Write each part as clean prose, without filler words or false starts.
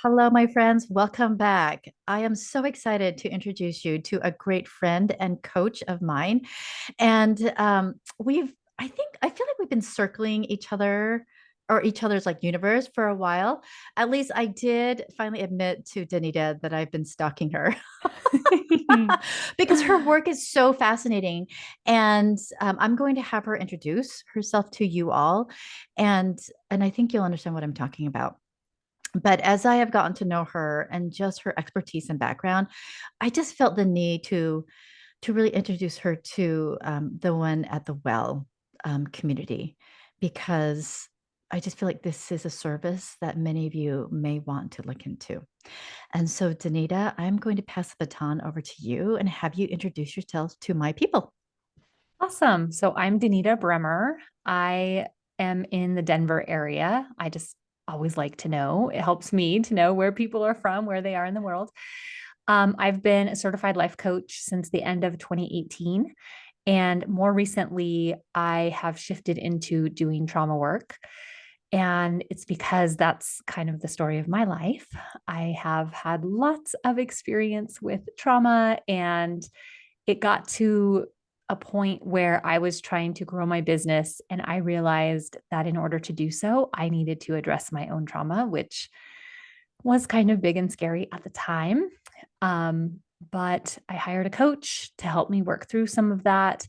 Hello, my friends. Welcome back. I am so excited to introduce you to a great friend and coach of mine. And I feel like we've been circling each other or each other's like universe for a while. At least I did finally admit to Denita that I've been stalking her because her work is so fascinating. And I'm going to have her introduce herself to you all. And, and I think you'll understand what I'm talking about. But as I have gotten to know her and just her expertise and background, I just felt the need to really introduce her to the one at the well community because I just feel like this is a service that many of you may want to look into. And so, Danita, I'm going to pass the baton over to you and have you introduce yourself to my people. Awesome. So I'm Denita Bremer. I am in the Denver area. I just always like to know. It helps me to know where people are from, where they are in the world. I've been a certified life coach since the end of 2018. And more recently, I have shifted into doing trauma work. And it's because that's kind of the story of my life. I have had lots of experience with trauma, and it got to a point where I was trying to grow my business. And I realized that in order to do so, I needed to address my own trauma, which was kind of big and scary at the time. But I hired a coach to help me work through some of that.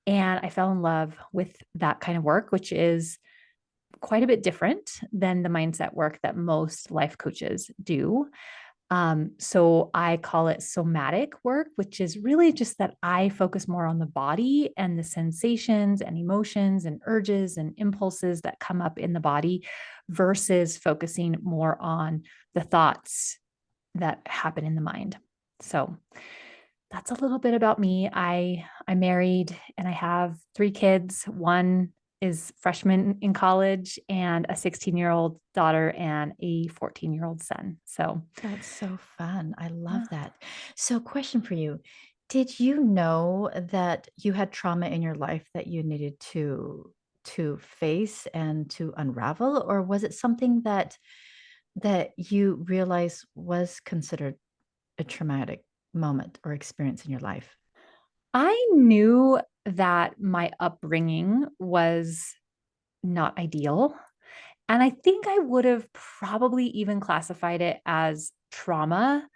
And I fell in love with that kind of work, which is quite a bit different than the mindset work that most life coaches do. So I call it somatic work, which is really just that I focus more on the body and the sensations and emotions and urges and impulses that come up in the body versus focusing more on the thoughts that happen in the mind. So that's a little bit about me. I'm married and I have three kids. One is freshman in college and a 16-year-old daughter and a 14-year-old son. So That's so fun. I love yeah. that. So, question for you. Did you know that you had trauma in your life that you needed to face and to unravel, or was it something that you realized was considered a traumatic moment or experience in your life? I knew that my upbringing was not ideal. And I think I would have probably even classified it as trauma.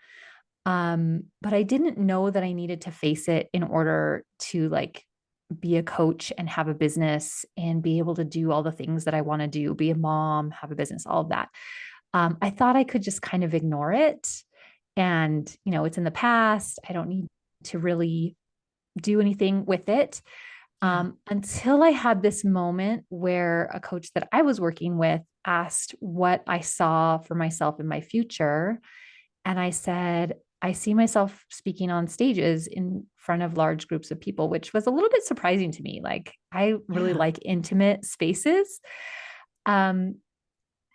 But I didn't know that I needed to face it in order to like be a coach and have a business and be able to do all the things that I want to do, be a mom, have a business, all of that. I thought I could just kind of ignore it. And, it's in the past. I don't need to really do anything with it. Yeah. Until I had this moment where a coach that I was working with asked what I saw for myself in my future. And I said, I see myself speaking on stages in front of large groups of people, which was a little bit surprising to me. Like, I really Yeah. like intimate spaces. Um,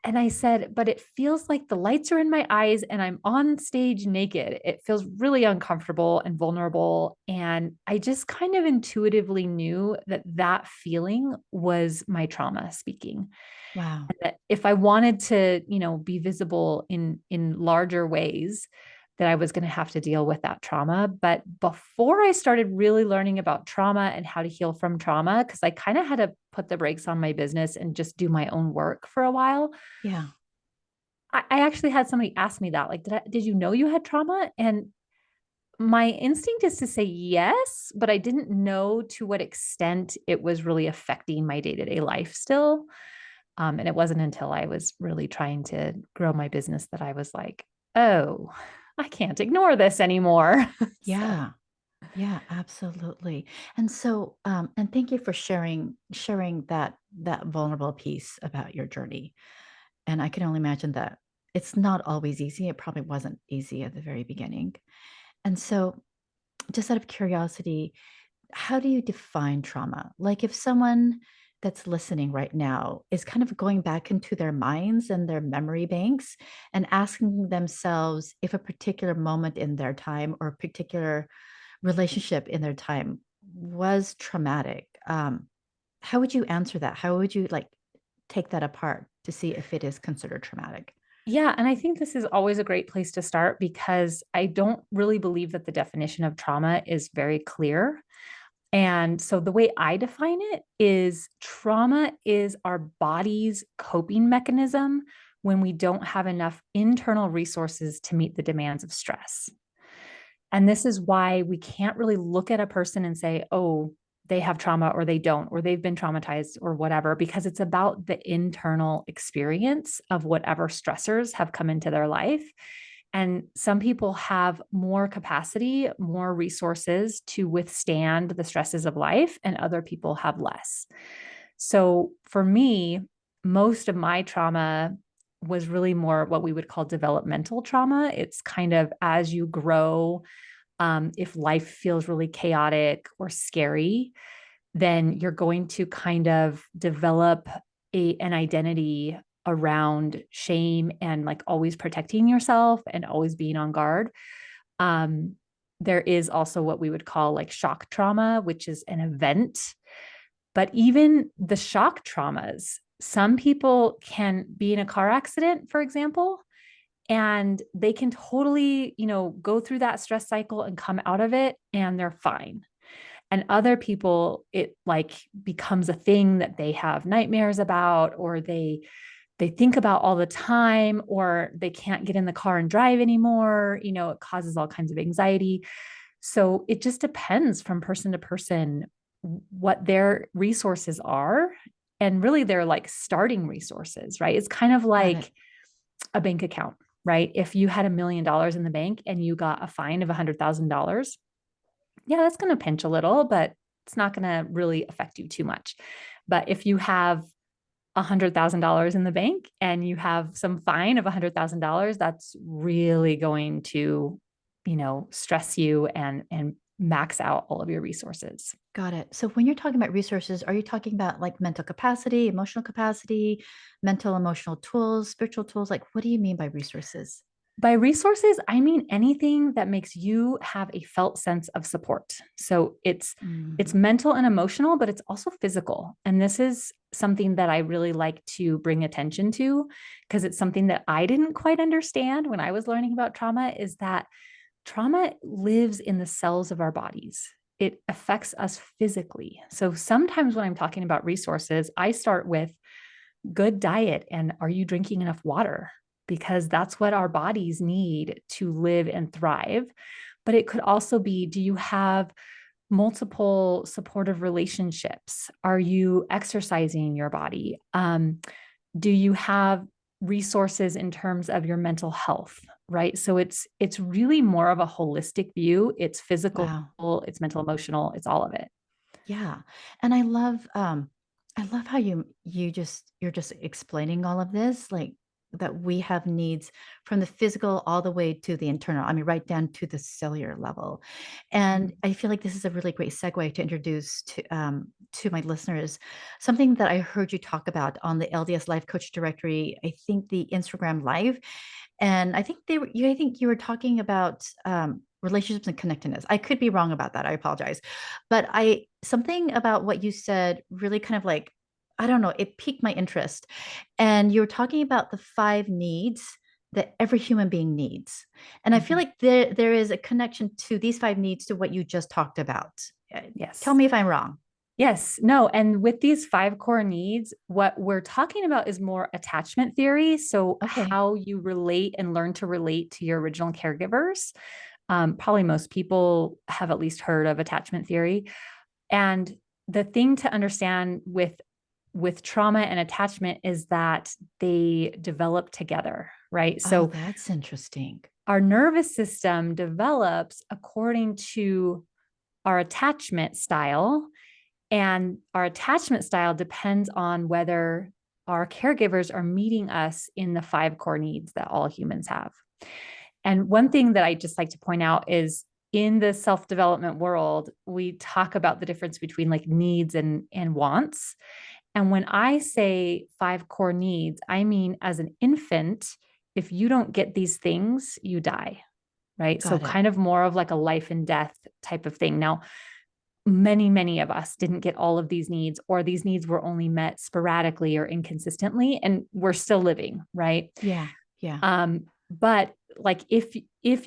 and I said, but it feels like the lights are in my eyes and I'm on stage naked. It feels really uncomfortable and vulnerable. And I just kind of intuitively knew that that feeling was my trauma speaking. Wow. And that if I wanted to, be visible in larger ways, that I was going to have to deal with that trauma. But before I started really learning about trauma and how to heal from trauma, because I kind of had to put the brakes on my business and just do my own work for a while, Yeah. I actually had somebody ask me that, like, did you know you had trauma? And my instinct is to say yes, but I didn't know to what extent it was really affecting my day to day life still. And it wasn't until I was really trying to grow my business that I was like, oh, I can't ignore this anymore. So, Yeah. Yeah, absolutely. And so, and thank you for sharing that vulnerable piece about your journey. And I can only imagine that it's not always easy. It probably wasn't easy at the very beginning. And so, just out of curiosity, how do you define trauma? Like if someone that's listening right now is kind of going back into their minds and their memory banks and asking themselves if a particular moment in their time or a particular relationship in their time was traumatic, how would you answer that? How would you like take that apart to see if it is considered traumatic? Yeah. And I think this is always a great place to start because I don't really believe that the definition of trauma is very clear. And so the way I define it is trauma is our body's coping mechanism when we don't have enough internal resources to meet the demands of stress. And this is why we can't really look at a person and say, oh, they have trauma or they don't, or they've been traumatized or whatever, because it's about the internal experience of whatever stressors have come into their life. And some people have more capacity, more resources to withstand the stresses of life, and other people have less. So for me, most of my trauma was really more what we would call developmental trauma. It's kind of as you grow, if life feels really chaotic or scary, then you're going to kind of develop an identity around shame and like always protecting yourself and always being on guard. Um, there is also what we would call like shock trauma, which is an event. But even the shock traumas, some people can be in a car accident, for example, and they can totally, go through that stress cycle and come out of it and they're fine. And other people, it like becomes a thing that they have nightmares about, or they think about all the time, or they can't get in the car and drive anymore. It causes all kinds of anxiety. So it just depends from person to person what their resources are, and really they're like starting resources, right? It's kind of Got it. like a bank account, right? If you had $1 million in the bank and you got a fine of $100,000, yeah, that's going to pinch a little, but it's not going to really affect you too much. But if you have $100,000 in the bank and you have some fine of $100,000, that's really going to, stress you and max out all of your resources. Got it. So when you're talking about resources, are you talking about like mental capacity, emotional capacity, mental emotional tools, spiritual tools? Like, what do you mean by resources? By resources, I mean anything that makes you have a felt sense of support. So it's Mhm. mental and emotional, but it's also physical. And this is something that I really like to bring attention to, because it's something that I didn't quite understand when I was learning about trauma, is that trauma lives in the cells of our bodies. It affects us physically. So sometimes when I'm talking about resources, I start with good diet and are you drinking enough water? Because that's what our bodies need to live and thrive. But it could also be, do you have multiple supportive relationships? Are you exercising your body? Do you have resources in terms of your mental health? Right. So it's really more of a holistic view. It's physical, Wow. it's mental, emotional, it's all of it. Yeah. And I love how you're just explaining all of this, like that we have needs from the physical all the way to the internal. I mean, right down to the cellular level. And Mhm. I feel like this is a really great segue to introduce to my listeners something that I heard you talk about on the LDS Life Coach Directory. I think the Instagram Live, and I think I think you were talking about relationships and connectedness. I could be wrong about that. I apologize. But I something about what you said really kind of like, I don't know, it piqued my interest. And you were talking about the 5 needs that every human being needs. And I feel Mhm. like there is a connection to these 5 needs to what you just talked about. Tell Yes. me if I'm wrong. Yes, no. And with these five core needs, what we're talking about is more attachment theory. So, Okay. how you relate and learn to relate to your original caregivers. Probably most people have at least heard of attachment theory. And the thing to understand with trauma and attachment is that they develop together, right? Oh, So, that's interesting. our nervous system develops according to our attachment style, and our attachment style depends on whether our caregivers are meeting us in the five core needs that all humans have. And one thing that I just like to point out is in the self development world, we talk about the difference between like needs and wants. And when I say five core needs, I mean, as an infant, if you don't get these things, you die, right? So, Got it. kind of more of like a life and death type of thing. Now, many of us didn't get all of these needs, or these needs were only met sporadically or inconsistently, and we're still living, right? Yeah. Yeah. But like if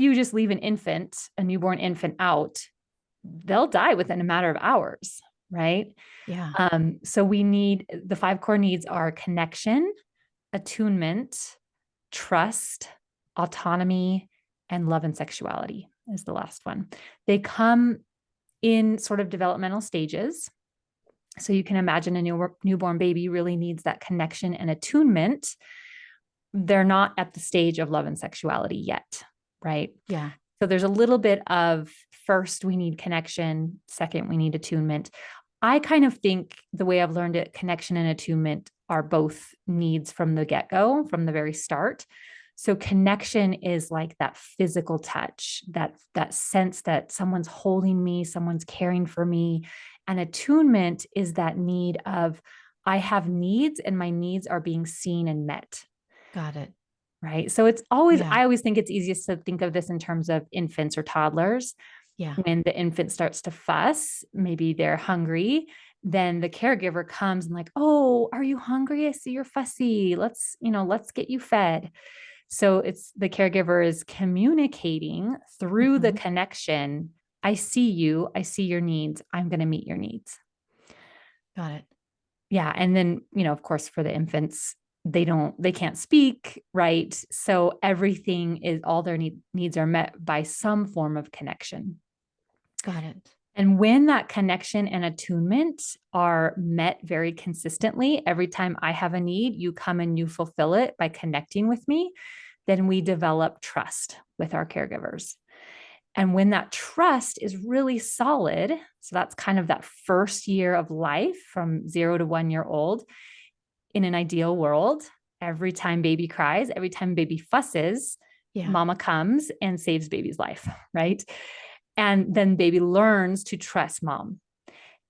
you just leave a newborn infant out, they'll die within a matter of hours, right? Yeah. So we need the five core needs are connection, attunement, trust, autonomy, and love and sexuality is the last one. They come in sort of developmental stages. So you can imagine a newborn baby really needs that connection and attunement. They're not at the stage of love and sexuality yet, right? Yeah. So there's a little bit of first, we need connection. Second, we need attunement. I kind of think the way I've learned it, connection and attunement are both needs from the get go, from the very start. So connection is like that physical touch, that sense that someone's holding me, someone's caring for me. And attunement is that need of I have needs and my needs are being seen and met. Got it. Right. So it's always, Yeah. I always think it's easiest to think of this in terms of infants or toddlers. Yeah. When the infant starts to fuss, maybe they're hungry, then the caregiver comes and like, oh, are you hungry? I see you're fussy. Let's get you fed. So it's the caregiver is communicating through the Mhm. connection. I see you. I see your needs. I'm going to meet your needs. Got it. Yeah. And then, of course, for the infants, they can't speak, right? So everything is all their needs are met by some form of connection. Got it. And when that connection and attunement are met very consistently, every time I have a need, you come and you fulfill it by connecting with me, then we develop trust with our caregivers. And when that trust is really solid, so that's kind of that first year of life from 0 to 1 year old, in an ideal world, every time baby cries, every time baby fusses, Yeah. mama comes and saves baby's life, right? And then baby learns to trust mom.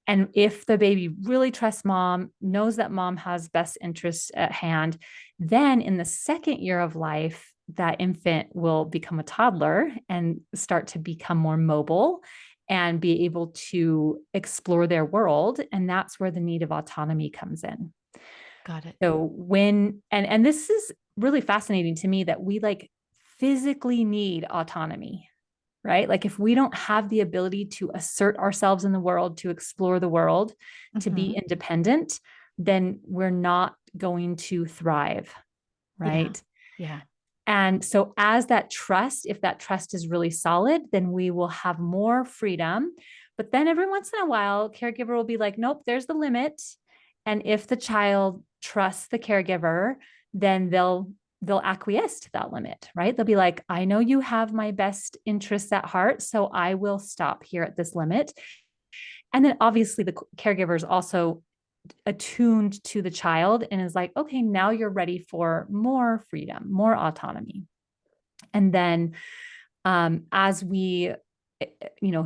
And if the baby really trusts mom, knows that mom has best interests at hand, then in the second year of life, that infant will become a toddler and start to become more mobile and be able to explore their world. And that's where the need of autonomy comes in. Got it. So and this is really fascinating to me that we like physically need autonomy, right? Like if we don't have the ability to assert ourselves in the world, to explore the world, to be Mhm. independent, then we're not going to thrive, Yeah. right? Yeah. And so, as that trust, if that trust is really solid, then we will have more freedom. But then every once in a while, caregiver will be like, nope, there's the limit. And if the child trusts the caregiver, then they'll acquiesce to that limit, right? They'll be like, I know you have my best interests at heart, so I will stop here at this limit. And then obviously the caregiver is also attuned to the child and is like, okay, now you're ready for more freedom, more autonomy. And then as we,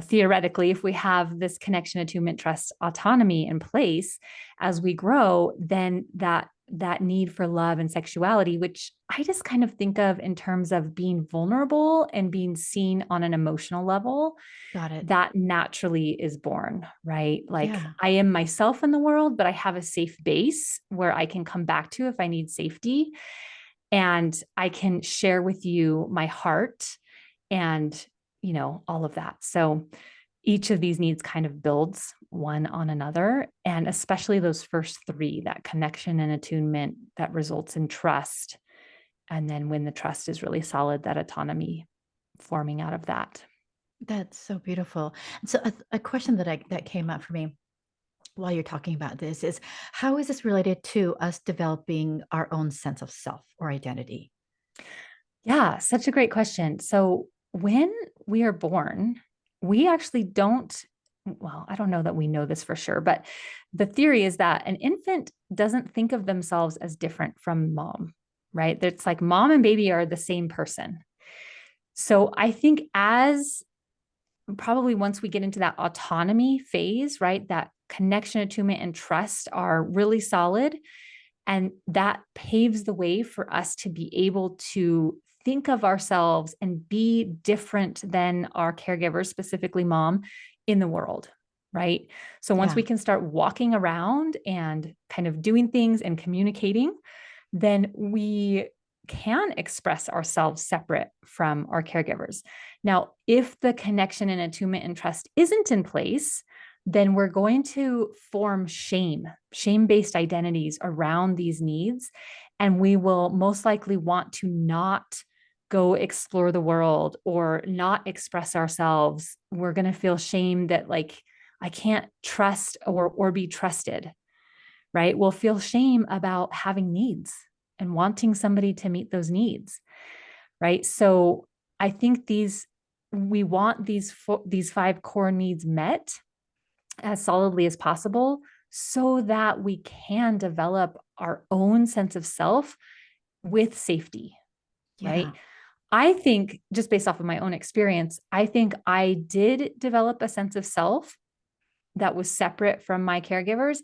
theoretically, if we have this connection, attunement, trust, autonomy in place as we grow, then that need for love and sexuality, which I just kind of think of in terms of being vulnerable and being seen on an emotional level, Got it. that naturally is born, right? Like Yeah. I am myself in the world, but I have a safe base where I can come back to if I need safety. And I can share with you my heart and, all of that. So each of these needs kind of builds one on another. And especially those first three, that connection and attunement that results in trust. And then when the trust is really solid, that autonomy forming out of that. That's so beautiful. And so a question that came up for me while you're talking about this is how is this related to us developing our own sense of self or identity? Yeah, such a great question. So, when we are born, we actually don't, well, I don't know that we know this for sure, but the theory is that an infant doesn't think of themselves as different from mom, right? It's like mom and baby are the same person. So, I think as probably once we get into that autonomy phase, right, that connection, attunement, and trust are really solid, and that paves the way for us to be able to think of ourselves and be different than our caregivers, specifically mom, in the world. Right. So once we Yeah. can start walking around and kind of doing things and communicating, then we can express ourselves separate from our caregivers. Now, if the connection and attunement and trust isn't in place, then we're going to form shame-based identities around these needs. And we will most likely want to not go explore the world or not express ourselves. We're going to feel shame that like I can't trust or be trusted, right? We'll feel shame about having needs and wanting somebody to meet those needs, right? So I think we want these five core needs met as solidly as possible so that we can develop our own sense of self with safety, right? Yeah. I think, just based off of my own experience, I think I did develop a sense of self that was separate from my caregivers,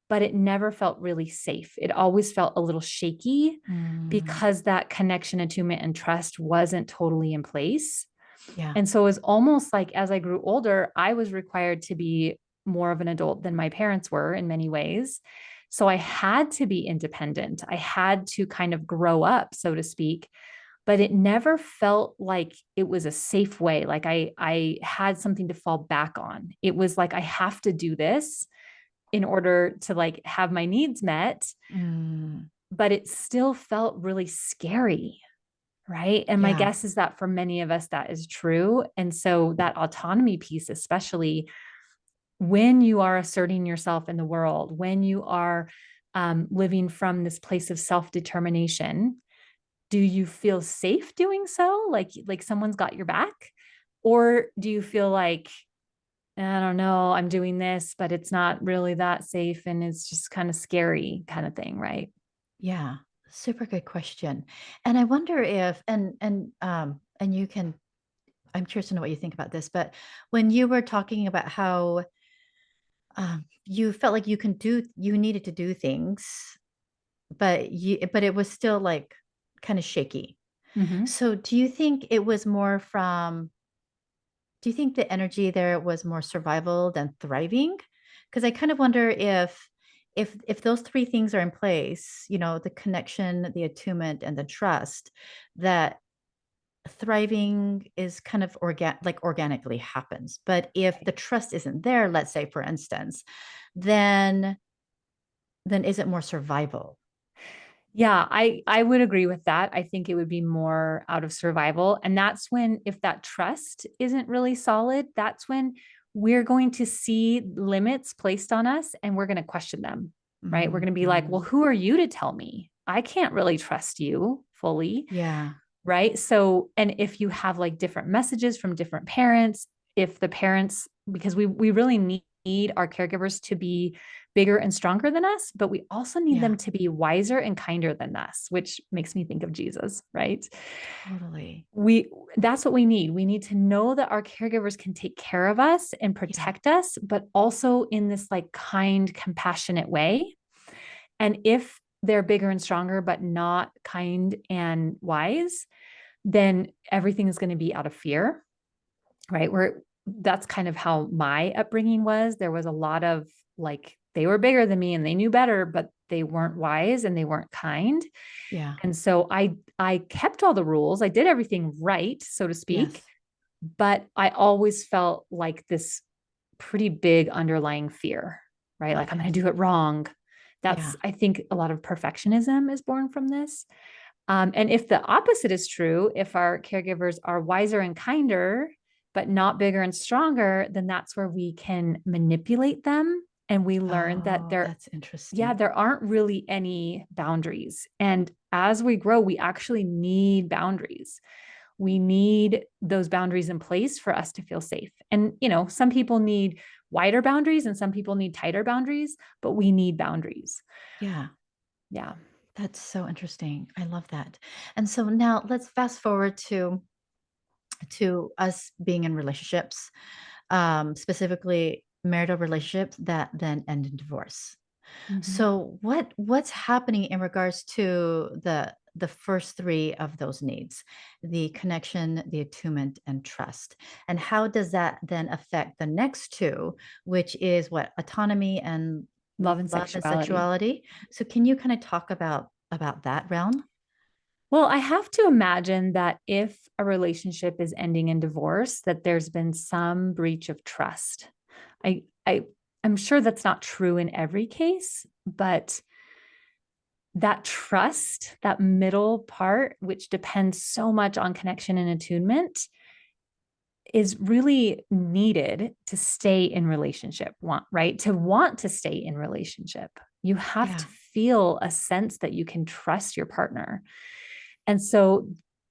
but it never felt really safe. It always felt a little shaky Mm, because that connection, attunement, and trust wasn't totally in place. yeah. And so it was almost like as I grew older, I was required to be more of an adult than my parents were in many ways. So I had to be independent. I had to kind of grow up, so to speak, but it never felt like it was a safe way. Like I had something to fall back on. It was like I have to do this in order to like have my needs met, Mm, but it still felt really scary. Right. And my yeah. guess is that for many of us, that is true. And so that autonomy piece, especially when you are asserting yourself in the world, when you are living from this place of self determination, do you feel safe doing so? Like someone's got your back? Or do you feel like, I don't know, I'm doing this, but it's not really that safe and it's just kind of scary kind of thing, right? Yeah. Super good question. And I wonder if and you can I'm curious to know what you think about this, but when you were talking about how you felt like you needed to do things, but it was still like kind of shaky. Mm-hmm. So do you think the energy there was more survival than thriving? Because I kind of wonder if those three things are in place, the connection, the attunement, and the trust, that thriving is kind of organically happens. But if the trust isn't there, let's say for instance, then is it more survival? Yeah, I would agree with that. I think it would be more out of survival. And that's when, if that trust isn't really solid, that's when we're going to see limits placed on us and we're going to question them, right? We're going to be like, well, Mhm. who are you to tell me? I can't really trust you fully, Yeah. right? So, and if you have like different messages from different parents, if the parents, because we really need our caregivers to be bigger and stronger than us, but we also need Yeah. them to be wiser and kinder than us, which makes me think of Jesus, right? Totally. We That's what we need. We need to know that our caregivers can take care of us and Yeah. protect us, but also in this like kind, compassionate way. And if they're bigger and stronger, but not kind and wise, then everything is going to be out of fear, right? Where that's kind of how my upbringing was. There was a lot of like, they were bigger than me and they knew better, but they weren't wise and they weren't kind. Yeah. And so I kept all the rules. I did everything right, so to speak, Yes. but I always felt like this pretty big underlying fear, right? Like Got I'm going it. to do it wrong. Yeah. I think a lot of perfectionism is born from this. And if the opposite is true, if our caregivers are wiser and kinder, but not bigger and stronger, then that's where we can manipulate them. And we learn that Oh, that's yeah, interesting. there aren't really any boundaries. And as we grow, we actually need boundaries. We need those boundaries in place for us to feel safe. And, some people need wider boundaries and some people need tighter boundaries, but we need boundaries. Yeah. Yeah. That's so interesting. I love that. And so now let's fast forward to us being in relationships, specifically marital relationships that then end in divorce. Mhm. So what's happening in regards to the first three of those needs, the connection, the attunement, and trust? And how does that then affect the next two, which is what autonomy and Love and love and sexuality. sexuality? So can you kind of talk about that realm? Well, I have to imagine that if a relationship is ending in divorce, that there's been some breach of trust. I, I, I'm sure that's not true in every case, but that trust, that middle part, which depends so much on connection and attunement, is really needed to stay in relationship, right? To want to stay in relationship, you have to Yeah. feel a sense that you can trust your partner. And so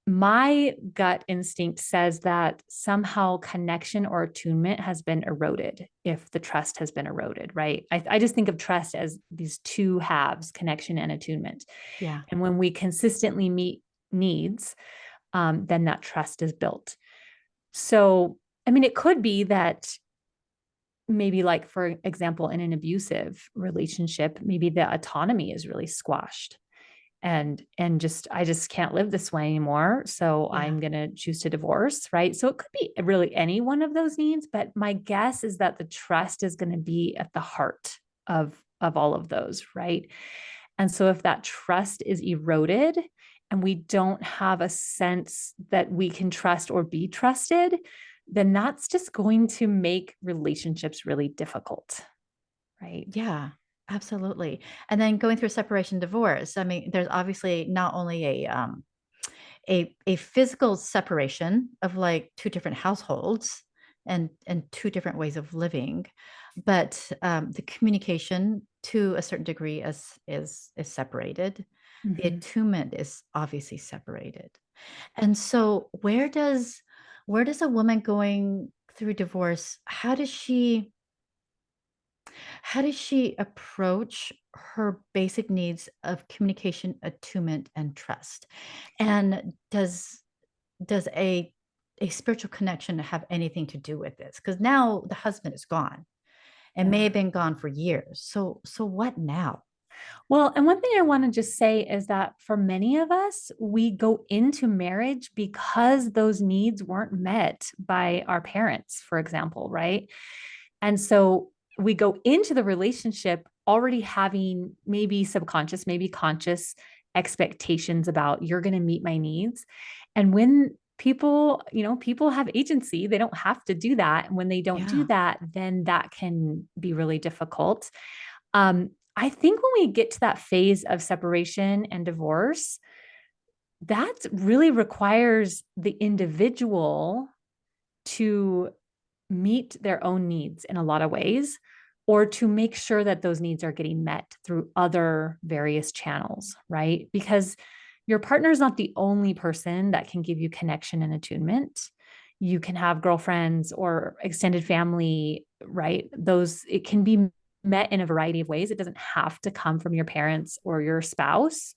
my gut instinct says that somehow connection or attunement has been eroded if the trust has been eroded, right? I just think of trust as these two halves, connection and attunement. Yeah. And when we consistently meet needs, then that trust is built. So, I mean, it could be that maybe, like, for example, in an abusive relationship, maybe the autonomy is really squashed and just I just can't live this way anymore, so Yeah. I'm going to choose to divorce, right? So it could be really any one of those needs, but my guess is that the trust is going to be at the heart of all of those, right? And so if that trust is eroded and we don't have a sense that we can trust or be trusted, then that's just going to make relationships really difficult, right? Yeah, absolutely. And then going through separation divorce, I mean, there's obviously not only a physical separation of like two different households and two different ways of living, but the communication to a certain degree is separated. The Mm-hmm. attunement is obviously separated. And so where does a woman going through divorce, how does she approach her basic needs of communication, attunement, and trust? And does a spiritual connection have anything to do with this? Because now the husband is gone and may Yeah. have been gone for years. So what now? Well, and one thing I want to just say is that for many of us, we go into marriage because those needs weren't met by our parents, for example, right? And so we go into the relationship already having maybe subconscious, maybe conscious expectations about you're going to meet my needs. And when people have agency, they don't have to do that. And when they don't do Yeah, that, then that can be really difficult. I think when we get to that phase of separation and divorce, that really requires the individual to meet their own needs in a lot of ways, or to make sure that those needs are getting met through other various channels, right? Because your partner is not the only person that can give you connection and attunement. You can have girlfriends or extended family, right? Those, it can be met in a variety of ways. It doesn't have to come from your parents or your spouse.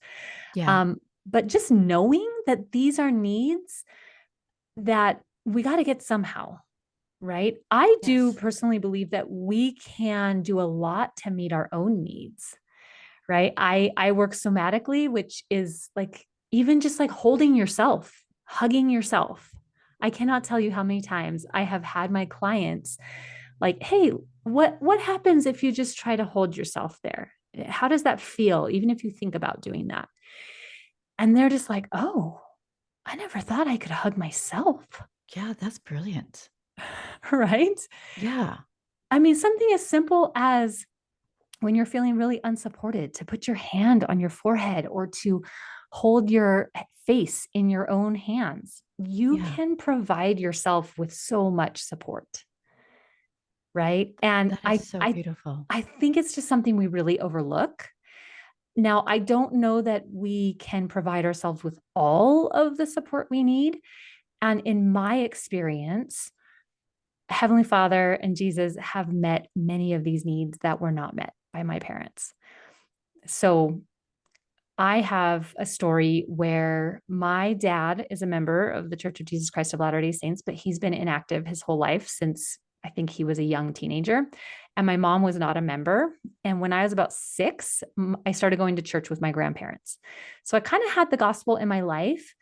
yeah, Um, but just knowing that these are needs that we got to get somehow, right? I do yes, personally believe that we can do a lot to meet our own needs, right? I work somatically, which is like even just like holding yourself, hugging yourself. I cannot tell you how many times I have had my clients like, "Hey, what happens if you just try to hold yourself there? How does that feel even if you think about doing that?" And they're just like, "Oh, I never thought I could hug myself." yeah, that's brilliant. Right? Yeah, I mean, something as simple as when you're feeling really unsupported, to put your hand on your forehead or to hold your face in your own hands. You yeah, can provide yourself with so much support, right? And that is so beautiful. I think it's just something we really overlook. Now, I don't know that we can provide ourselves with all of the support we need. And in my experience, Heavenly Father and Jesus have met many of these needs that were not met by my parents. So I have a story where my dad is a member of the Church of Jesus Christ of Latter-day Saints, but he's been inactive his whole life since I think he was a young teenager. And my mom was not a member. And when I was about 6, I started going to church with my grandparents. So I kind of had the gospel in my life,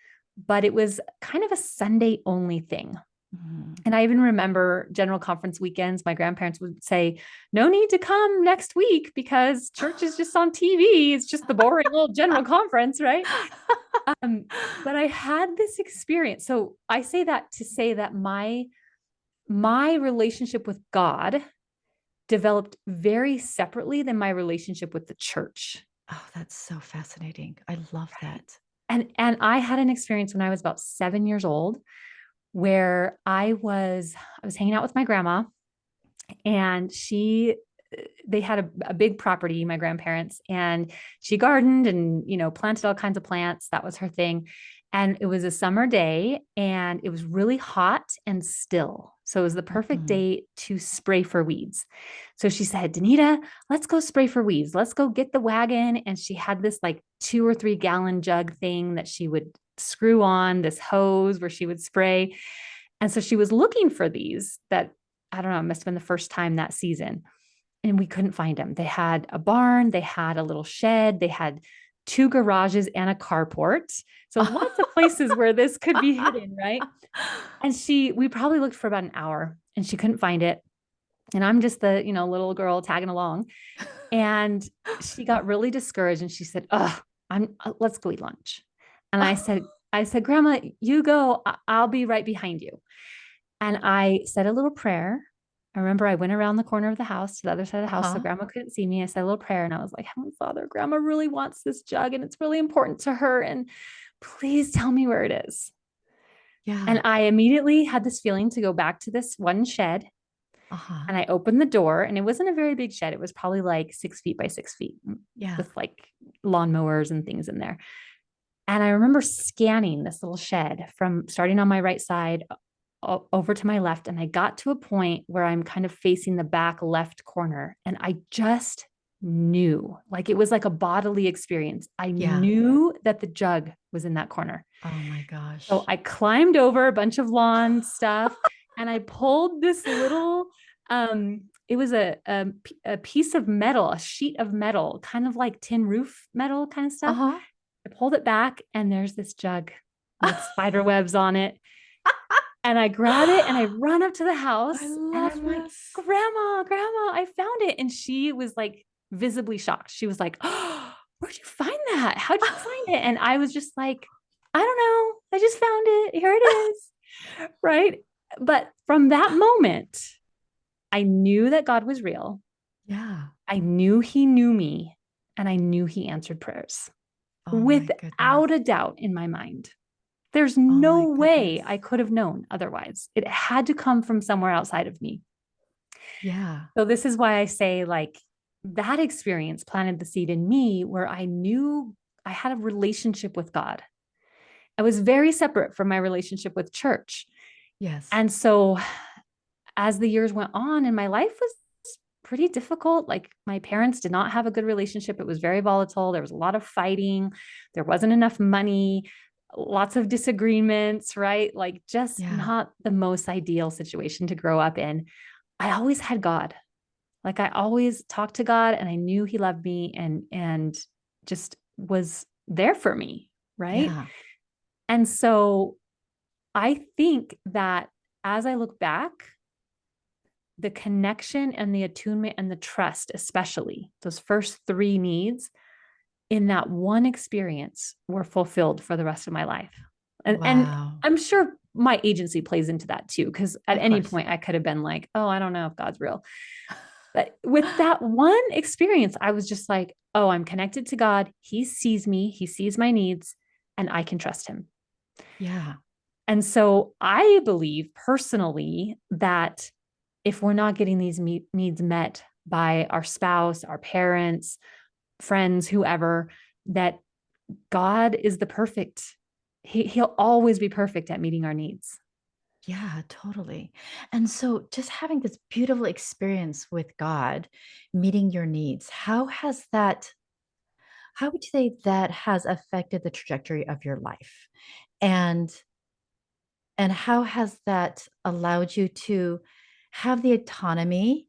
but it was kind of a Sunday only thing. Mhm. And I even remember general conference weekends, my grandparents would say, no need to come next week because church is just on TV. It's just the boring little general conference, right? Um, but I had this experience. So I say that to say that my relationship with God developed very separately than my relationship with the church. Oh, that's so fascinating. I love that. And I had an experience when I was about 7 years old where I was hanging out with my grandma, and they had a big property, my grandparents, and she gardened and planted all kinds of plants. That was her thing. And it was a summer day and it was really hot and still, so it was the perfect Mhm. day to spray for weeds. So she said, Denita, let's go spray for weeds, let's go get the wagon. And she had this like 2 or 3 gallon jug thing that she would screw on this hose where she would spray. And so she was looking for these that, I don't know, it must have been the first time that season. And we couldn't find them. They had a barn, they had a little shed, they had 2 garages and a carport. So lots of places where this could be hidden, right? And we probably looked for about an hour and she couldn't find it. And I'm just the, little girl tagging along. And she got really discouraged and she said, "Oh, let's go eat lunch." And I said, Grandma, you go, I'll be right behind you. And I said a little prayer. I remember I went around the corner of the house to the other side of the house so Uh-huh. grandma couldn't see me. I said a little prayer and I was like, Heavenly Father, grandma really wants this jug and it's really important to her. And please tell me where it is. And Yeah. I immediately had this feeling to go back to this one shed. Uh-huh. And I opened the door, and it wasn't a very big shed. It was probably like 6 feet by 6 feet Yeah. with like lawnmowers and things in there. And I remember scanning this little shed from starting on my right side over to my left. And I got to a point where I'm kind of facing the back left corner. And I just knew, like it was like a bodily experience. I Yeah. knew that the jug was in that corner. Oh my So gosh. I climbed over a bunch of lawn stuff and I pulled this little, it was a piece of metal, a sheet of metal, kind of like tin roof metal kind of stuff. Uh-huh. I pulled it back and there's this jug with spider webs on it. And I grab it and I run up to the I house and love I'm like, this. Grandma, I found it. And she was like visibly shocked. She was like, oh, where'd you find that? How'd you find it? And I was just like, I don't know. I just found it. Here it is. Right. But from that moment, I knew that God was real. Yeah. I knew he knew me and I knew he answered prayers Oh my goodness. without a doubt in my mind. There's Oh no my way I goodness. could have known otherwise. It had to come from somewhere outside of me. Yeah. So, this is why I say, like, that experience planted the seed in me where I knew I had a relationship with God. I was very separate from my relationship with church. Yes. And so, as the years went on and my life was pretty difficult, like, my parents did not have a good relationship. It was very volatile. There was a lot of fighting, there wasn't enough money, lots of disagreements, right? Like, just Yeah. not the most ideal situation to grow up in. I always had God. Like, I always talked to God and I knew he loved me and just was there for me, right? Yeah. And so I think that as I look back, the connection and the attunement and the trust, especially those first 3 needs in that one experience, were fulfilled for the rest of my life. And Wow. I'm sure my agency plays into that too, because at Of any course. point I could have been like, oh, I don't know if God's real. But with that one experience, I was just like, oh, I'm connected to God. He sees me, he sees my needs, and I can trust him. Yeah. And so I believe personally that if we're not getting these needs met by our spouse, our parents, friends, whoever, that God is the perfect, he'll always be perfect at meeting our needs. Yeah, totally. And so just having this beautiful experience with God, meeting your needs, how would you say that has affected the trajectory of your life? And how has that allowed you to have the autonomy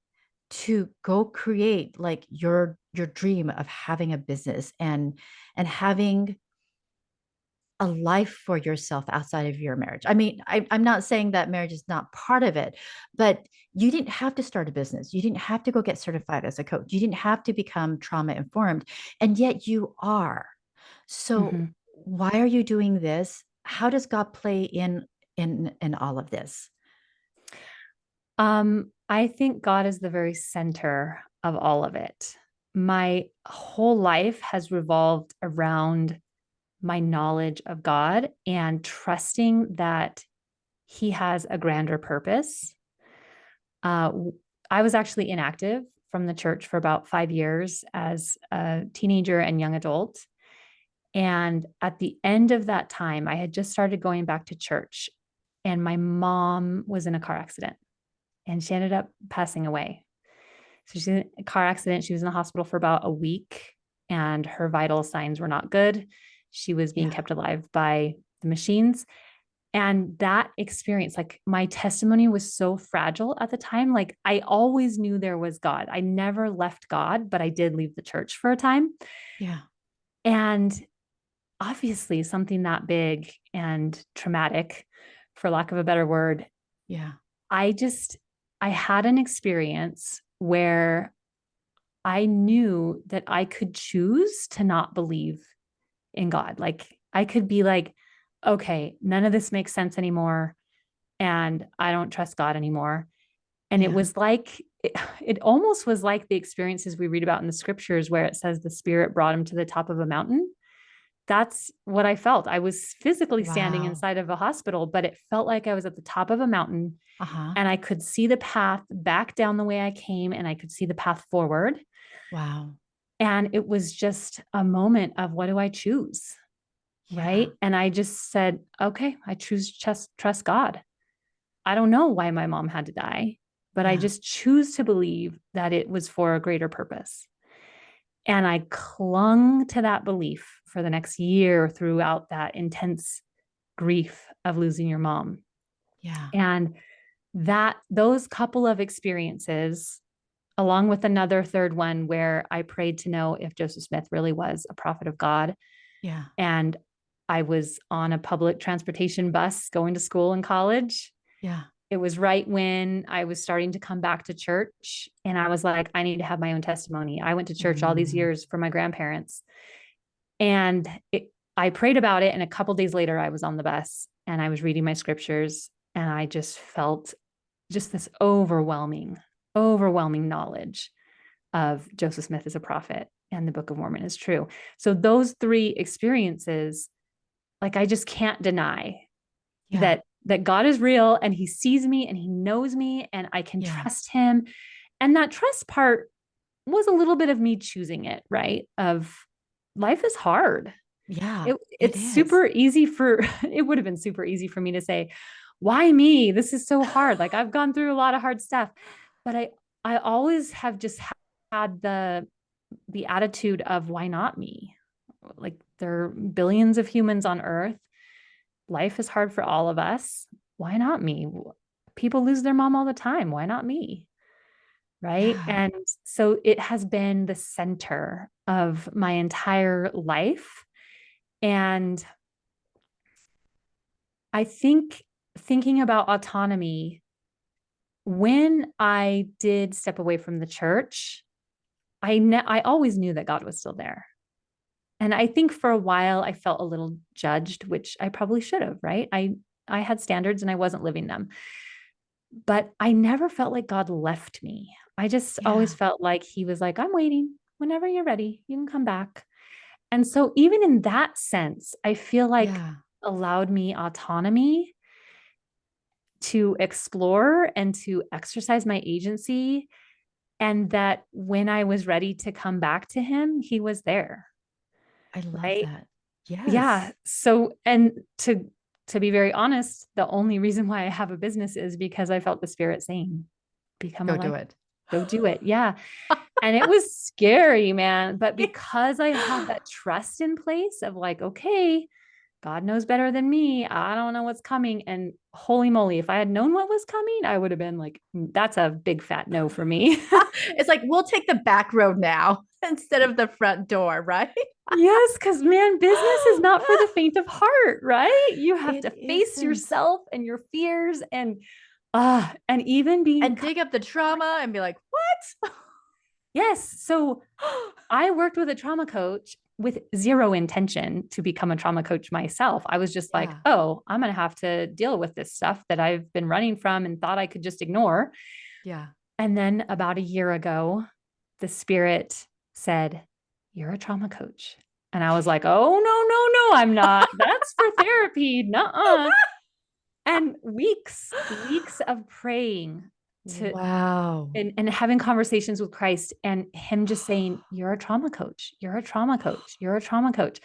to go create like your dream of having a business and having a life for yourself outside of your marriage. I mean, I'm not saying that marriage is not part of it, but you didn't have to start a business. You didn't have to go get certified as a coach. You didn't have to become trauma informed, and yet you are. So Mhm. why are you doing this? How does God play in all of this? I think God is the very center of all of it. My whole life has revolved around my knowledge of God and trusting that He has a grander purpose. Uh, I was actually inactive from the church for about 5 years as a teenager and young adult. And at the end of that time, I had just started going back to church, and my mom was in a car accident and she ended up passing away. So she's in a car accident. She was in the hospital for about a week and her vital signs were not good. She was being Yeah, kept alive by the machines. And that experience, like my testimony was so fragile at the time. Like I always knew there was God. I never left God, but I did leave the church for a time. yeah, And obviously, something that big and traumatic, for lack of a better word, yeah, I just, I had an experience where I knew that I could choose to not believe in God. Like I could be like, okay, none of this makes sense anymore. And I don't trust God anymore. And it yeah, was like, it almost was like the experiences we read about in the scriptures where it says the spirit brought him to the top of a mountain. That's what I felt. I was physically standing wow, inside of a hospital, but it felt like I was at the top of a mountain uh-huh, and I could see the path back down the way I came and I could see the path forward. wow, And it was just a moment of what do I choose? yeah, Right. And I just said, okay, I choose just trust God. I don't know why my mom had to die, but I yeah, just choose to believe that it was for a greater purpose. And I clung to that belief for the next year throughout that intense grief of losing your mom. yeah, And that those couple of experiences, along with another third one where I prayed to know if Joseph Smith really was a prophet of God. yeah, And I was on a public transportation bus going to school and college. yeah, It was right when I was starting to come back to church. And I was like, I need to have my own testimony. I went to church all these mm, years for my grandparents. And I prayed about it. And a couple days later, I was on the bus and I was reading my scriptures. And I just felt just this overwhelming knowledge of Joseph Smith as a prophet and the Book of Mormon is true. So those three experiences, like I just can't deny yeah, that God is real and he sees me and he knows me and I can yeah, trust him. And that trust part was a little bit of me choosing it, right? Of life is hard. yeah, It, it it's is. super easy for it would have been super easy for me to say, why me? This is so hard. Like I've gone through a lot of hard stuff. But I always have just had the attitude of why not me? Like there are billions of humans on earth. Life is hard for all of us. Why not me? People lose their mom all the time. Why not me? Right. Yeah, And so it has been the center of my entire life. And I think thinking about autonomy, when I did step away from the church, I always knew that God was still there. And I think for a while I felt a little judged, which I probably should have, right? I had standards and I wasn't living them. But I never felt like God left me. I just always yeah, felt like he was like, I'm waiting. Whenever you're ready, you can come back. And so even in that sense, I feel like yeah. allowed me autonomy to explore and to exercise my agency. And that when I was ready to come back to him, he was there. I love Right. that. Yeah. Yes. So, and to be very honest, the only reason why I have a business is because I felt the spirit saying, become a Go do life, it. go do it. Yeah. And it was scary, man. But because I had that trust in place of like, okay, God knows better than me. I don't know what's coming. And holy moly, if I had known what was coming, I would have been like, that's a big fat no for me. It's like, we'll take the back road now instead of the front door, right? Yes, because man, business is not for the faint of heart, right? You have It to face isn't. yourself and your fears and even being And dig up the trauma and be like, what? yes. So I worked with a trauma coach with zero intention to become a trauma coach myself. I was just like, Yeah. oh, I'm going to have to deal with this stuff that I've been running from and thought I could just ignore. Yeah. And then about a year ago, the spirit said, you're a trauma coach. And I was like, oh, no, I'm not. That's for therapy. Nuh-uh. And weeks of praying to Wow. and having conversations with Christ and him just saying, you're a trauma coach. You're a trauma coach. You're a trauma coach.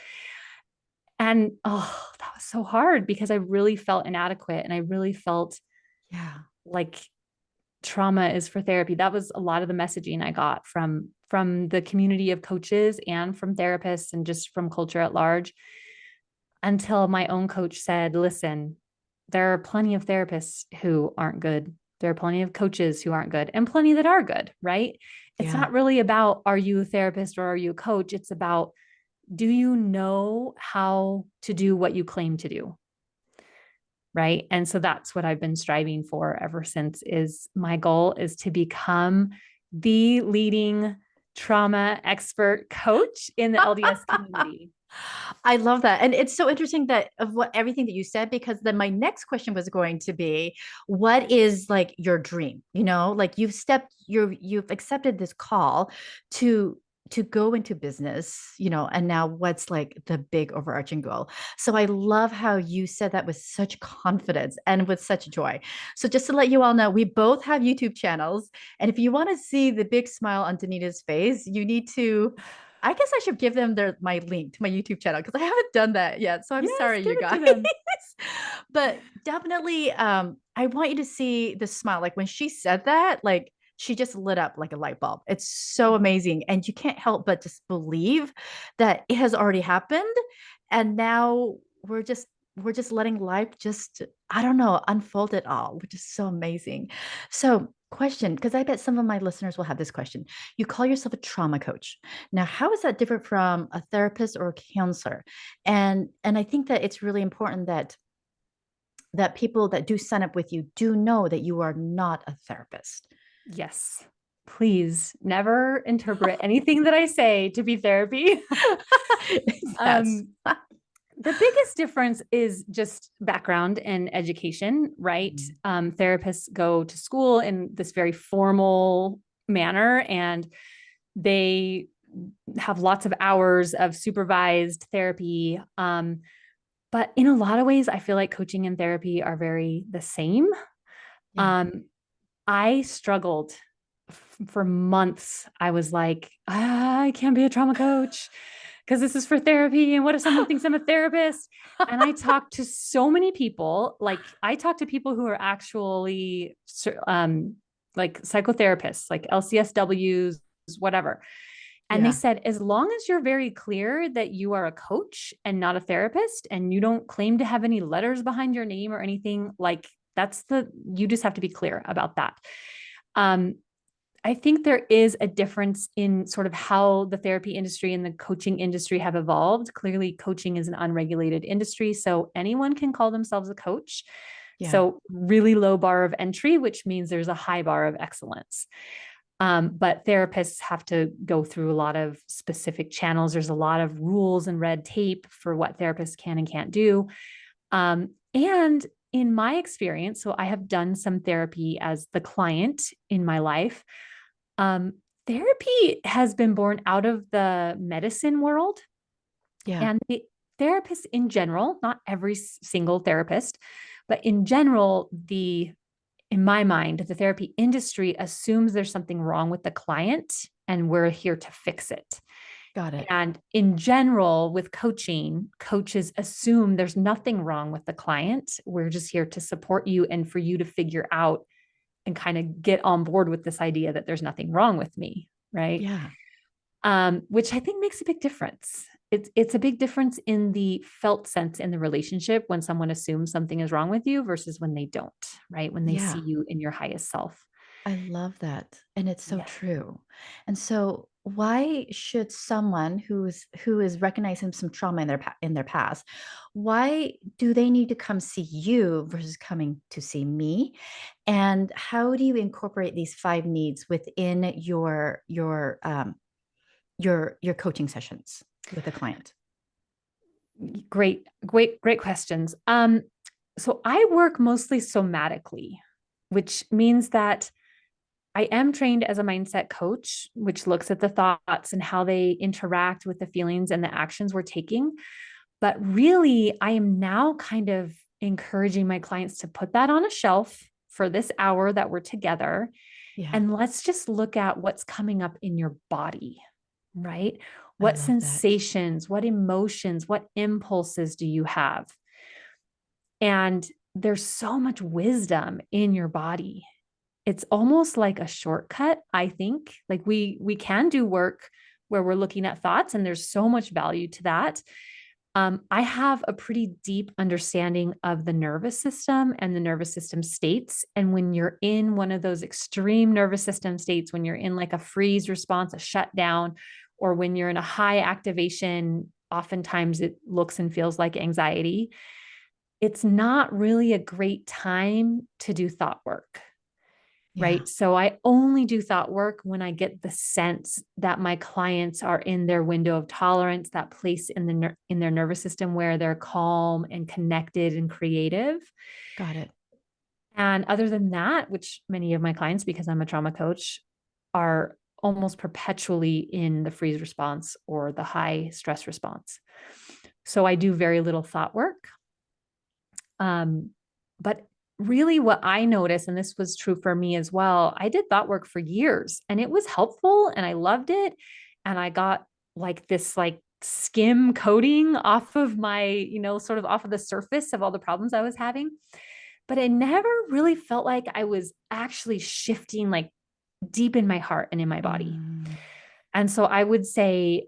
And oh, that was so hard because I really felt inadequate and I really felt Yeah. like trauma is for therapy. That was a lot of the messaging I got from the community of coaches and from therapists and just from culture at large until my own coach said, listen, there are plenty of therapists who aren't good. There are plenty of coaches who aren't good and plenty that are good, right? It's Yeah. not really about are you a therapist or are you a coach? It's about do you know how to do what you claim to do? Right. And so that's what I've been striving for ever since is my goal is to become the leading trauma expert coach in the LDS community. I love that. And it's so interesting that of what everything that you said, because then my next question was going to be, what is like your dream? Like you've accepted this call to go into business, and now what's like the big overarching goal. So I love how you said that with such confidence and with such joy. So just to let you all know, we both have YouTube channels. And if you want to see the big smile on Denita's face, you need to I guess I should give them my link to my YouTube channel because I haven't done that yet. So I'm Yes, sorry, give you it to guys. them. But definitely, I want you to see the smile. Like when she said that, like she just lit up like a light bulb. It's so amazing. And you can't help but just believe that it has already happened. And now we're just letting life just, I don't know, unfold it all, which is so amazing. So question, because I bet some of my listeners will have this question. You call yourself a trauma coach. Now, how is that different from a therapist or a counselor? And I think that it's really important that people that do sign up with you do know that you are not a therapist. Yes. Please never interpret anything that I say to be therapy. Yes. um, the biggest difference is just background and education, right? Therapists go to school in this very formal manner and they have lots of hours of supervised therapy. But in a lot of ways, I feel like coaching and therapy are very the same. Yeah. Um, I struggled for months. I was like, I can't be a trauma coach because this is for therapy. And what if someone thinks I'm a therapist? And I talked to so many people. Like I talked to people who are actually like psychotherapists, like LCSWs, whatever. And they Yeah. said, as long as you're very clear that you are a coach and not a therapist, and you don't claim to have any letters behind your name or anything, like you just have to be clear about that. Um, I think there is a difference in sort of how the therapy industry and the coaching industry have evolved. Clearly, coaching is an unregulated industry, so anyone can call themselves a coach. Yeah. So, really low bar of entry, which means there's a high bar of excellence. But therapists have to go through a lot of specific channels. There's a lot of rules and red tape for what therapists can and can't do. And in my experience, so I have done some therapy as the client in my life. Um, Therapy has been born out of the medicine world, Yeah. and the therapists in general, not every single therapist, but in general, in my mind, the therapy industry assumes there's something wrong with the client and we're here to fix it. Got it. And in general, with coaching, coaches assume there's nothing wrong with the client. We're just here to support you and for you to figure out and kind of get on board with this idea that there's nothing wrong with me. Right. Yeah. Which I think makes a big difference. it's a big difference in the felt sense in the relationship when someone assumes something is wrong with you versus when they don't, right? When they see Yeah. you in your highest self. I love that, and it's so Yeah. true. And so, why should someone who is recognizing some trauma in their past, why do they need to come see you versus coming to see me? And how do you incorporate these 5 needs within your coaching sessions with a client? Great questions. So I work mostly somatically, which means that I am trained as a mindset coach, which looks at the thoughts and how they interact with the feelings and the actions we're taking. But really, I am now kind of encouraging my clients to put that on a shelf for this hour that we're together. Yeah, And let's just look at what's coming up in your body, right? I What love that. sensations, what emotions, what impulses do you have? And there's so much wisdom in your body. It's almost like a shortcut, I think. Like we can do work where we're looking at thoughts, and there's so much value to that. I have a pretty deep understanding of the nervous system and the nervous system states. And when you're in one of those extreme nervous system states, when you're in like a freeze response, a shutdown, or when you're in a high activation, oftentimes it looks and feels like anxiety. It's not really a great time to do thought work, Yeah, right? So I only do thought work when I get the sense that my clients are in their window of tolerance, that place in in their nervous system where they're calm and connected and creative. got it. And other than that, which many of my clients, because I'm a trauma coach, are almost perpetually in the freeze response or the high stress response. So I do very little thought work. Um, but really, what I noticed, and this was true for me as well, I did thought work for years and it was helpful and I loved it. And I got like this like skim coating off of my, sort of off of the surface of all the problems I was having. But I never really felt like I was actually shifting like deep in my heart and in my body. Mm, And so I would say,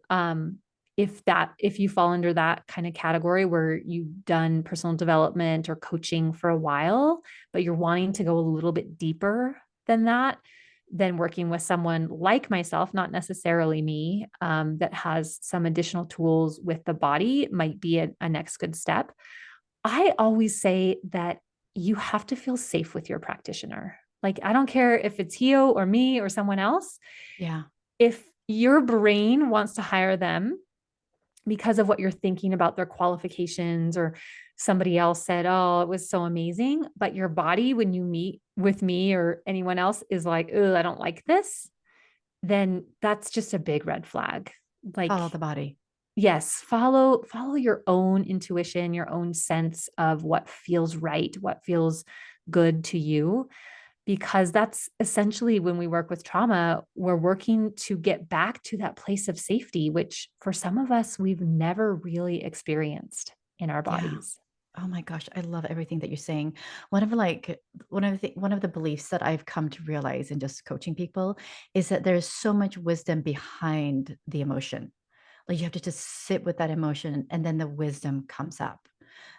if you fall under that kind of category where you've done personal development or coaching for a while, but you're wanting to go a little bit deeper than that, then working with someone like myself, not necessarily me, that has some additional tools with the body might be a next good step. I always say that you have to feel safe with your practitioner. Like, I don't care if it's Hio or me or someone else. yeah, If your brain wants to hire them because of what you're thinking about their qualifications, or somebody else said, oh, it was so amazing, but your body, when you meet with me or anyone else, is like, oh, I don't like this, then that's just a big red flag. Like, follow the body. yes, follow your own intuition, your own sense of what feels right, what feels good to you, because that's essentially when we work with trauma, we're working to get back to that place of safety, which for some of us, we've never really experienced in our Yeah. bodies. Oh my gosh, I love everything that you're saying. One of like one of the beliefs that I've come to realize in just coaching people is that there's so much wisdom behind the emotion. Like you have to just sit with that emotion and then the wisdom comes up.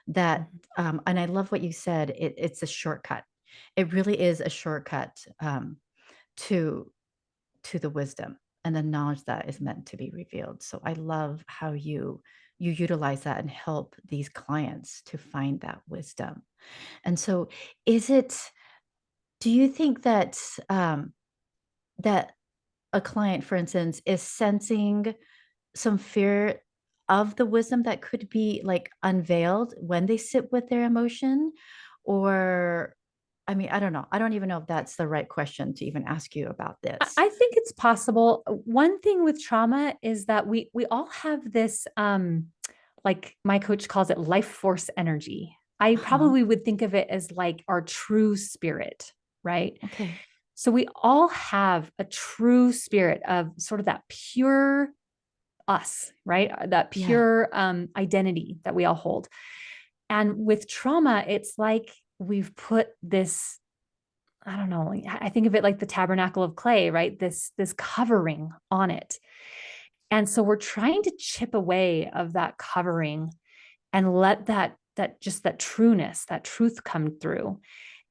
That Mhm. and I love what you said. It's a shortcut. It really is a shortcut to the wisdom and the knowledge that is meant to be revealed. So I love how you utilize that and help these clients to find that wisdom. And so is it do you think that that a client, for instance, is sensing some fear of the wisdom that could be like unveiled when they sit with their emotion? Or I mean, I don't know. I don't even know if that's the right question to even ask you about this. I think it's possible. One thing with trauma is that we all have this, like my coach calls it, life force energy. I Uh-huh. probably would think of it as like our true spirit, right? Okay. So we all have a true spirit of sort of that pure us, right? That Yeah. pure identity that we all hold. And with trauma, it's like we've put this, I don't know, I think of it like the tabernacle of clay, right? This covering on it. And so we're trying to chip away of that covering and let that trueness, that truth come through.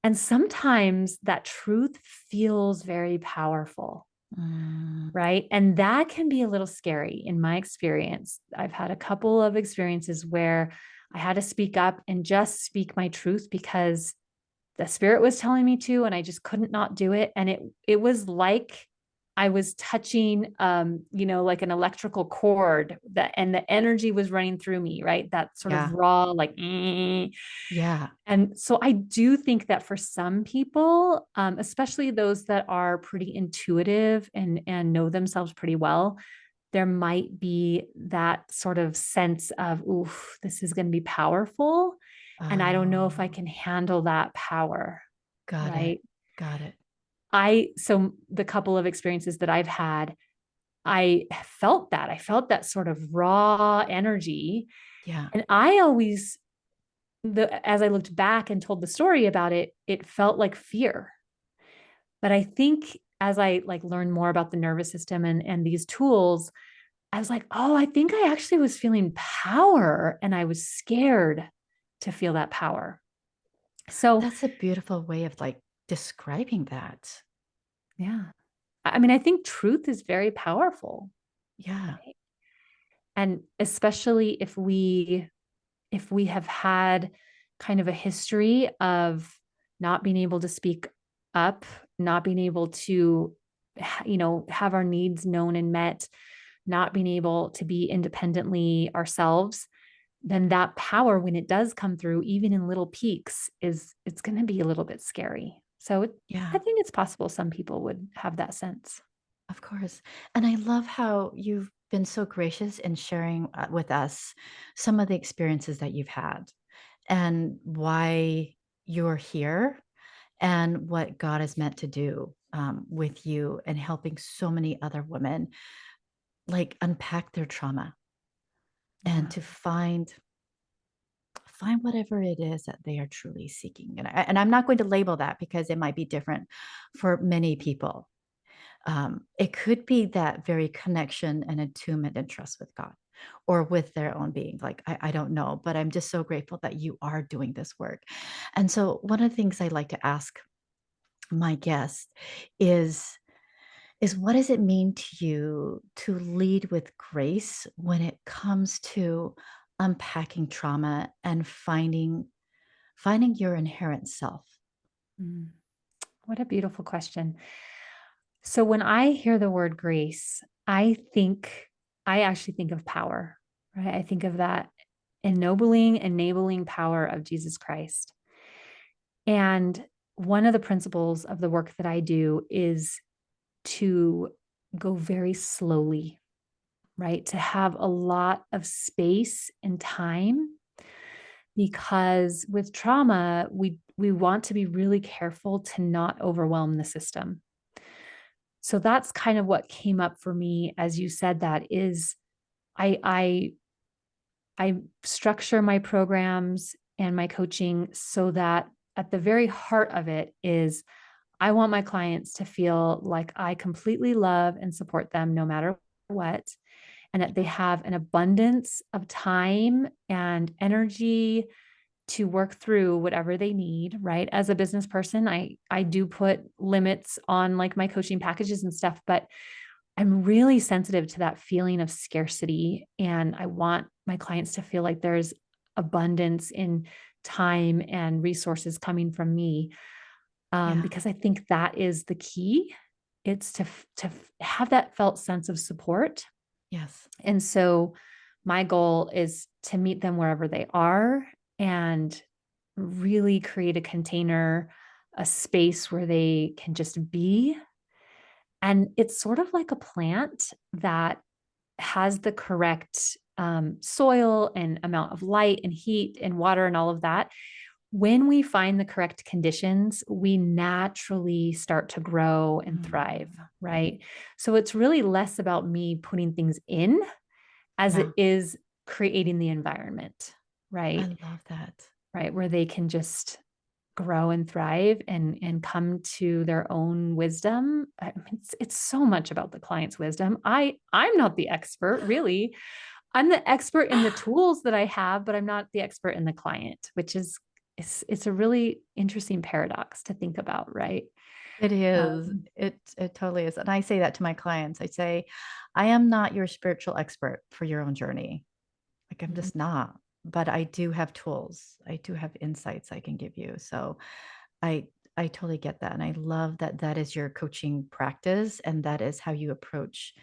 And sometimes that truth feels very powerful, Mm, right? And that can be a little scary in my experience. I've had a couple of experiences where I had to speak up and just speak my truth because the spirit was telling me to, and I just couldn't not do it. And it was like I was touching like an electrical cord, that and the energy was running through me, right? That sort of yeah. raw, like Yeah. and so I do think that for some people, especially those that are pretty intuitive and know themselves pretty well, there might be that sort of sense of, oof, this is going to be powerful. And I don't know if I Oh, can handle that power. got it. Right. Got it. So the couple of experiences that I've had, I felt that. I felt that sort of raw energy. Yeah. And I always, as I looked back and told the story about it, it felt like fear. But I think as I like learned more about the nervous system and these tools, I was like, oh, I think I actually was feeling power and I was scared to feel that power. So, That's a beautiful way of like describing that. yeah. I mean, I think truth is very powerful, Yeah. right? And especially if we have had kind of a history of not being able to speak up, not being able to have our needs known and met, not being able to be independently ourselves, then that power, when it does come through, even in little peaks, it's going to be a little bit scary. So I Yeah. think it's possible some people would have that sense. Of course. And I love how you've been so gracious in sharing with us some of the experiences that you've had and why you're here and what God is meant to do with you and helping so many other women like unpack their trauma and Yeah. to find whatever it is that they are truly seeking. And I'm not going to label that because it might be different for many people. It could be that very connection and attunement and trust with God or with their own being. Like, I don't know, but I'm just so grateful that you are doing this work. And so, one of the things I like to ask my guests is, is what does it mean to you to lead with grace when it comes to unpacking trauma and finding your inherent self? Mm. What a beautiful question. So when I hear the word grace, I actually think of power, right? I think of that ennobling, enabling power of Jesus Christ. And one of the principles of the work that I do is to go very slowly, right? To have a lot of space and time, because with trauma, we want to be really careful to not overwhelm the system. So that's kind of what came up for me as you said that is I I I structure my programs and my coaching so that at the very heart of it is I want my clients to feel like I completely love and support them no matter what, and that they Yeah. have an abundance of time and energy to work through whatever they need, right? As a business person, I do put limits on like my coaching packages and stuff, but I'm really sensitive to that feeling of scarcity, and I want my clients to feel like there's abundance in time and resources coming from me, Yeah. because I think that is the key. It's to have that felt sense of support. Yes. And so my goal is to meet them wherever they are and really create a container, a space where they can just be. And it's sort of like a plant that has the correct soil and amount of light and heat and water and all of that. When we find the correct conditions, we naturally start to grow and thrive, Mm. right? So it's really less about me putting things in as Yeah. it is creating the environment, I right? love that. Right. Where they can just grow and thrive and come to their own wisdom. I mean, it's so much about the client's wisdom. I'm not the expert, really. I'm the expert in the tools that I have, but I'm not the expert in the client, which is it's a really interesting paradox to think about, right? It is. Um, It totally is. And I say that to my clients. I say, I am not your spiritual expert for your own journey. Like I'm mhm, just not. But I do have tools. I do have insights I can give you. So I I totally get that. And I love that that is your coaching practice and that is how you approach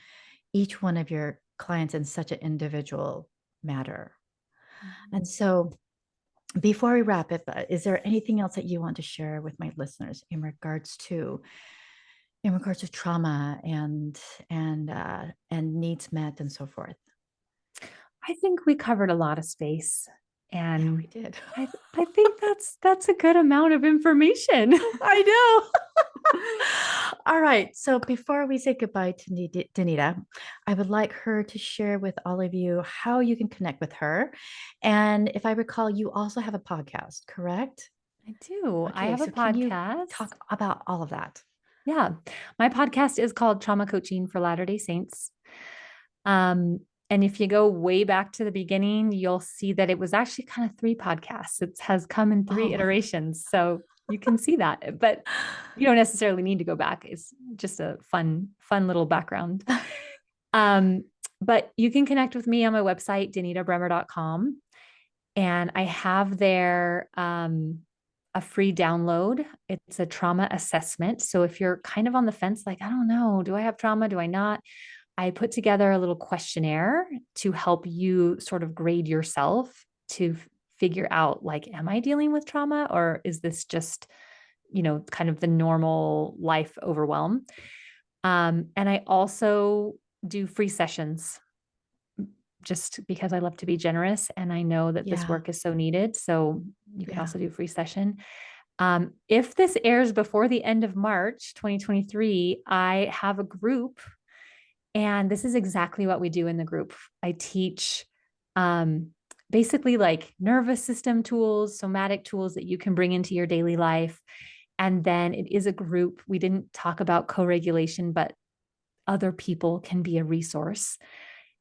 each one of your clients in such an individual matter. mhm. And so before we wrap it, is there anything else that you want to share with my listeners in regards to trauma and needs met and so forth? I think we covered a lot of space, Yeah, we and did. I think that's a good amount of information. I know. All right. So before we say goodbye to Danita, I would like her to share with all of you how you can connect with her. And if I recall, you also have a podcast, correct? I do. I Okay. have a So can you podcast. talk about all of that? Yeah. My podcast is called Trauma Coaching for Latter-day Saints. Um, and if you go way back to the beginning, you'll see that it was actually kind of three podcasts. It has come in three Oh, iterations. So you can see that, but you don't necessarily need to go back. It's just a fun little background. Um, but you can connect with me on my website, denitabremer.com. And I have there a free download. It's a trauma assessment. So if you're kind of on the fence, like, I don't know, do I have trauma? Do I not? I put together a little questionnaire to help you sort of grade yourself to figure out, like, am I dealing with trauma or is this just, kind of the normal life overwhelm? And I also do free sessions just because I love to be generous and I know that this yeah. work is so needed. So you can Yeah. also do a free session. If this airs before the end of March 2023, I have a group, and this is exactly what we do in the group. I teach um, basically like nervous system tools, somatic tools that you can bring into your daily life. And then it is a group. We didn't talk about co regulation, but other people can be a resource.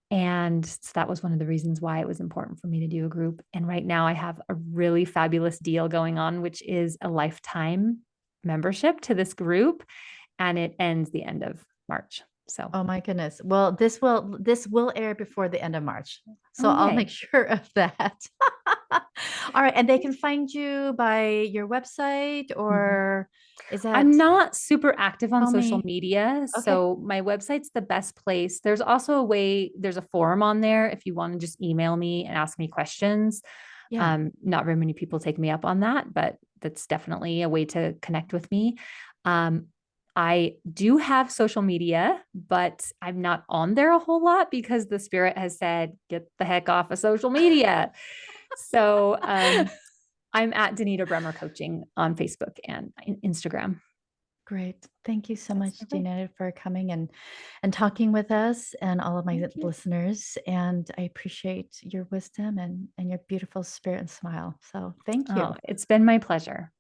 And so that was one of the reasons why it was important for me to do a group. And right now I have a really fabulous deal going on, which is a lifetime membership to this group. And it ends the end of March. So, Oh my goodness. Well, this will air before the end of March. So oh, I'll make yay. sure of that. All right. And they can find you by your website Mhm. or is I'm that not super active on tell social me? media. Okay. So my website's the best place. There's also there's a forum on there if you want to just email me and ask me questions. Yeah. Not very many people take me up on that, but that's definitely a way to connect with me. Um, I do have social media, but I'm not on there a whole lot because the spirit has said, get the heck off of social media. So I'm at Denita Bremer Coaching on Facebook and Instagram. Great. Thank you so That's much, my way. Dina, for coming and talking with us and all of my Thank you. listeners. And I appreciate your wisdom and your beautiful spirit and smile. So thank you. Oh, it's been my pleasure.